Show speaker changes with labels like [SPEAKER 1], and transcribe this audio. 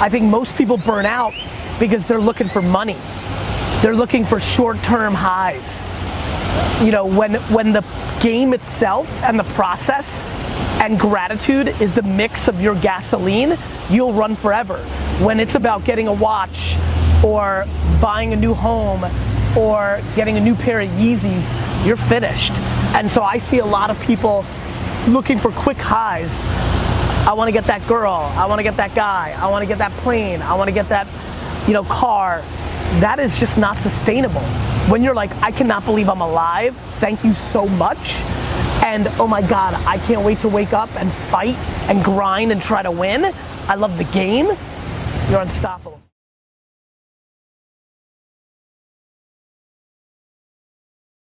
[SPEAKER 1] I think most people burn out because they're looking for money. They're looking for short-term highs. You know, when the game itself and the process and gratitude is the mix of your gasoline, you'll run forever. When it's about getting a watch or buying a new home or getting a new pair of Yeezys, you're finished. And so I see a lot of people looking for quick highs. I want to get that girl, I want to get that guy, I want to get that plane, I want to get that, you know, car. That is just not sustainable. When you're like, I cannot believe I'm alive, thank you so much, and oh my God, I can't wait to wake up and fight and grind and try to win. I love the game. You're unstoppable.